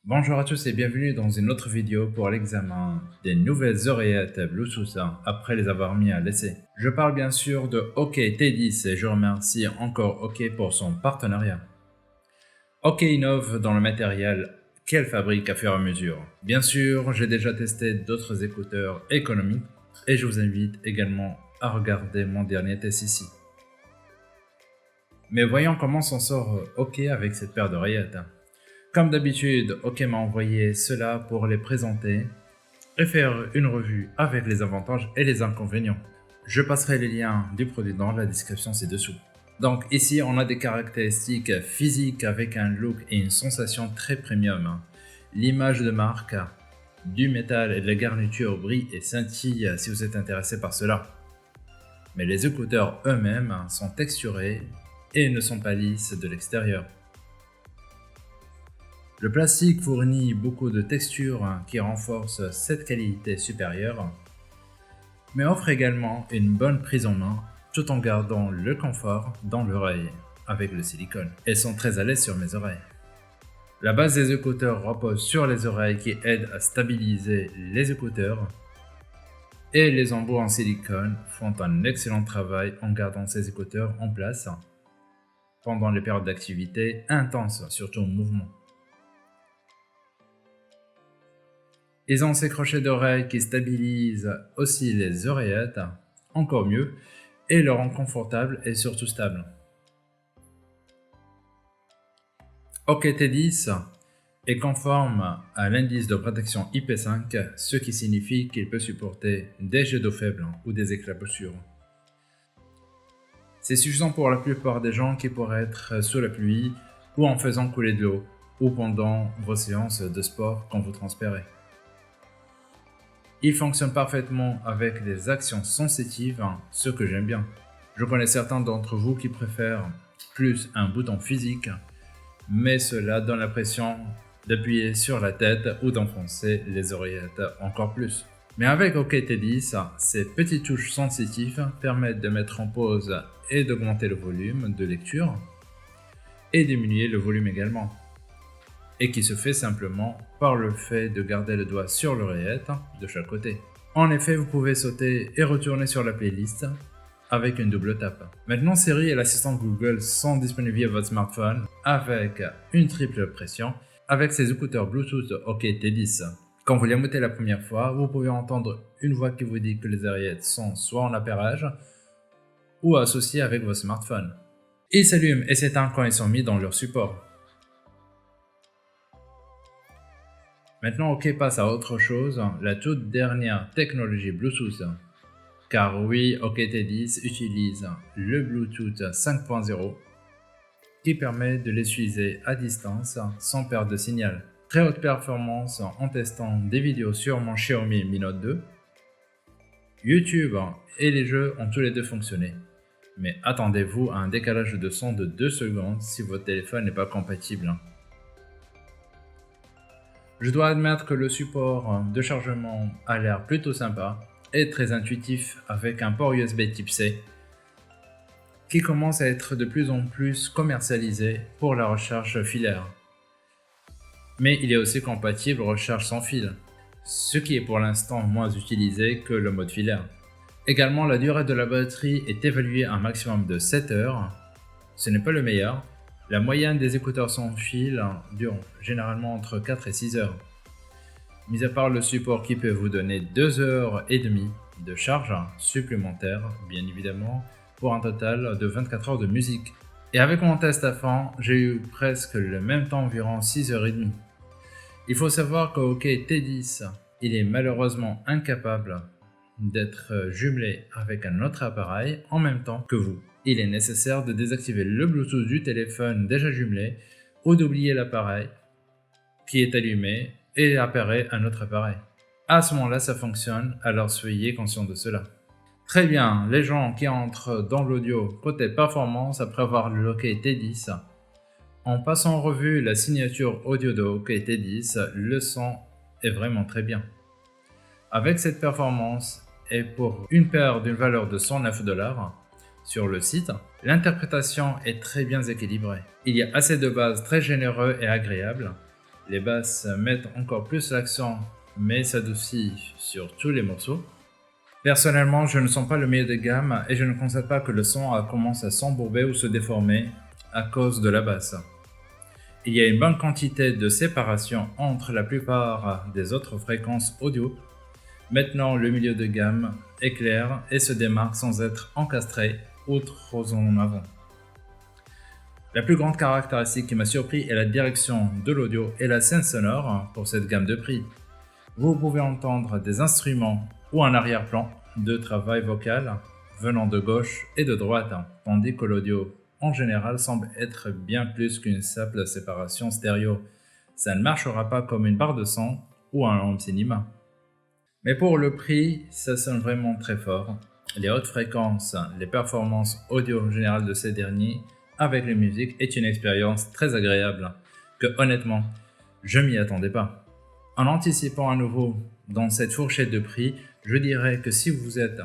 Bonjour à tous et bienvenue dans une autre vidéo pour l'examen des nouvelles oreillettes Bluetooth après les avoir mis à l'essai. Je parle bien sûr de OK T10 et je remercie encore OK pour son partenariat. OK innove dans le matériel qu'elle fabrique à fur et à mesure. Bien sûr, j'ai déjà testé d'autres écouteurs économiques et je vous invite également à regarder mon dernier test ici. Mais voyons comment s'en sort OK avec cette paire d'oreillettes. Comme d'habitude, OK m'a envoyé cela pour les présenter et faire une revue avec les avantages et les inconvénients. Je passerai les liens du produit dans la description ci-dessous. Donc ici, on a des caractéristiques physiques avec un look et une sensation très premium. L'image de marque, du métal et de la garniture brille et scintille si vous êtes intéressé par cela. Mais les écouteurs eux-mêmes sont texturés et ne sont pas lisses de l'extérieur. Le plastique fournit beaucoup de textures qui renforcent cette qualité supérieure, mais offre également une bonne prise en main tout en gardant le confort dans l'oreille avec le silicone. Elles sont très à l'aise sur mes oreilles. La base des écouteurs repose sur les oreilles qui aident à stabiliser les écouteurs et les embouts en silicone font un excellent travail en gardant ces écouteurs en place pendant les périodes d'activité intenses, surtout en mouvement. Ils ont ces crochets d'oreilles qui stabilisent aussi les oreillettes, encore mieux, et le rendent confortable et surtout stable. OK T10 est conforme à l'indice de protection IP5, ce qui signifie qu'il peut supporter des jets d'eau faibles ou des éclaboussures. C'est suffisant pour la plupart des gens qui pourraient être sous la pluie ou en faisant couler de l'eau ou pendant vos séances de sport quand vous transpirez. Il fonctionne parfaitement avec des actions sensitives, ce que j'aime bien. Je connais certains d'entre vous qui préfèrent plus un bouton physique, mais cela donne l'impression d'appuyer sur la tête ou d'enfoncer les oreillettes encore plus. Mais avec OK T10, ces petites touches sensitives permettent de mettre en pause et d'augmenter le volume de lecture et diminuer le volume également, et qui se fait simplement par le fait de garder le doigt sur l'oreillette de chaque côté. En effet, vous pouvez sauter et retourner sur la playlist avec une double tape. Maintenant, Siri et l'assistant Google sont disponibles via votre smartphone avec une triple pression avec ces écouteurs Bluetooth OK T10. Quand vous les montez la première fois, vous pouvez entendre une voix qui vous dit que les oreillettes sont soit en appairage ou associées avec votre smartphone. Ils s'allument et s'éteignent quand ils sont mis dans leur support. Maintenant, OK passe à autre chose, la toute dernière technologie Bluetooth. Car oui, OK T10 utilise le Bluetooth 5.0 qui permet de l'utiliser à distance sans perte de signal. Très haute performance en testant des vidéos sur mon Xiaomi Mi Note 2. YouTube et les jeux ont tous les deux fonctionné. Mais attendez-vous à un décalage de son de 2 secondes si votre téléphone n'est pas compatible. Je dois admettre que le support de chargement a l'air plutôt sympa et très intuitif avec un port USB type C qui commence à être de plus en plus commercialisé pour la recharge filaire. Mais il est aussi compatible recharge sans fil, ce qui est pour l'instant moins utilisé que le mode filaire. Également, la durée de la batterie est évaluée à un maximum de 7 heures. Ce n'est pas le meilleur. La moyenne des écouteurs sans fil dure généralement entre 4 et 6 heures. Mis à part le support qui peut vous donner 2 heures et demie de charge supplémentaire, bien évidemment, pour un total de 24 heures de musique. Et avec mon test à fond, j'ai eu presque le même temps, environ 6 heures et demie. Il faut savoir que OK T10, il est malheureusement incapable d'être jumelé avec un autre appareil en même temps que vous. Il est nécessaire de désactiver le Bluetooth du téléphone déjà jumelé ou d'oublier l'appareil qui est allumé et apparaît un autre appareil. À ce moment-là, ça fonctionne, alors soyez conscient de cela. Très bien, les gens qui entrent dans l'audio côté performance après avoir le OK T10, en passant en revue la signature audio de OK T10, le son est vraiment très bien. Avec cette performance et pour une paire d'une valeur de 109 $, sur le site, l'interprétation est très bien équilibrée. Il y a assez de bases très généreux et agréables. Les basses mettent encore plus l'accent, mais s'adoucit sur tous les morceaux. Personnellement, je ne sens pas le milieu de gamme et je ne constate pas que le son commence à s'embourber ou se déformer à cause de la basse. Il y a une bonne quantité de séparation entre la plupart des autres fréquences audio. Maintenant, le milieu de gamme est clair et se démarque sans être encastré ou trop en avant. La plus grande caractéristique qui m'a surpris est la direction de l'audio et la scène sonore pour cette gamme de prix. Vous pouvez entendre des instruments ou un arrière-plan de travail vocal venant de gauche et de droite, tandis que l'audio en général semble être bien plus qu'une simple séparation stéréo. Ça ne marchera pas comme une barre de son ou un home cinéma. Mais pour le prix, ça sonne vraiment très fort. Les hautes fréquences, les performances audio générales de ces derniers avec les musiques est une expérience très agréable que honnêtement, je m'y attendais pas. En anticipant à nouveau dans cette fourchette de prix, je dirais que si vous êtes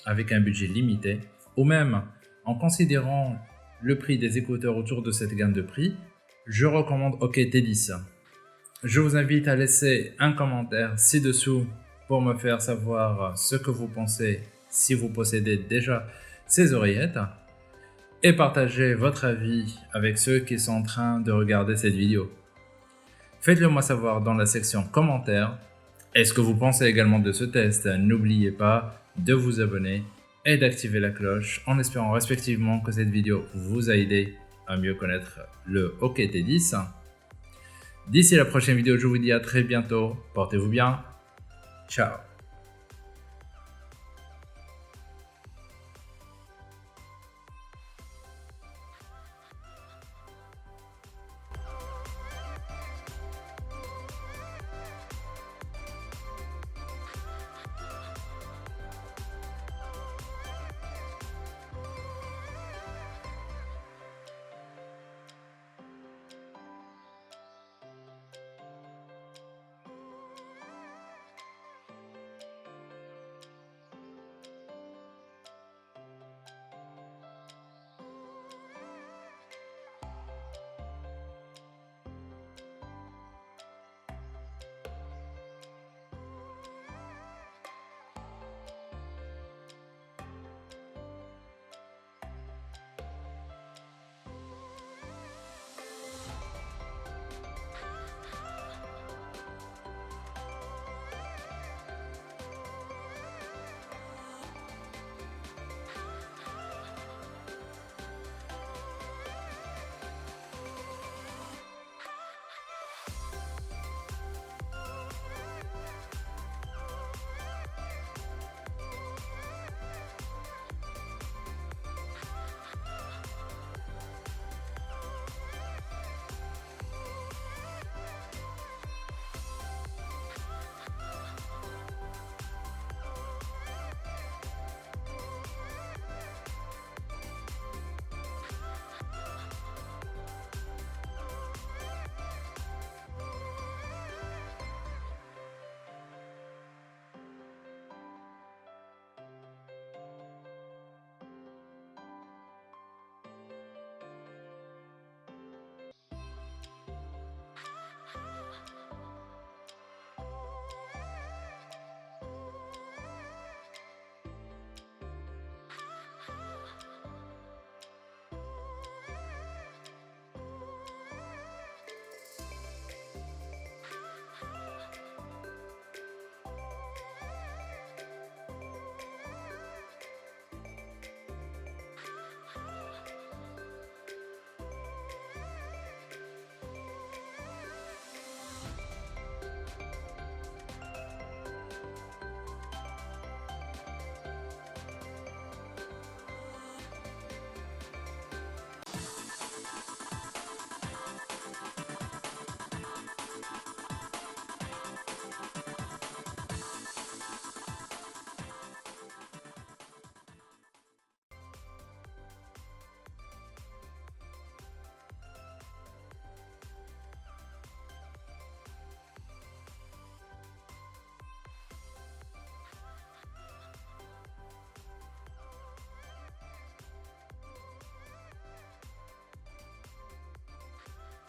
avec un budget limité ou même en considérant le prix des écouteurs autour de cette gamme de prix, je recommande OKT10. Je vous invite à laisser un commentaire ci-dessous pour me faire savoir ce que vous pensez si vous possédez déjà ces oreillettes et partagez votre avis avec ceux qui sont en train de regarder cette vidéo. Faites-le moi savoir dans la section commentaires. Est-ce que vous pensez également de ce test? N'oubliez pas de vous abonner et d'activer la cloche en espérant respectivement que cette vidéo vous a aidé à mieux connaître le OKT10. D'ici la prochaine vidéo, je vous dis à très bientôt. Portez-vous bien. Ciao.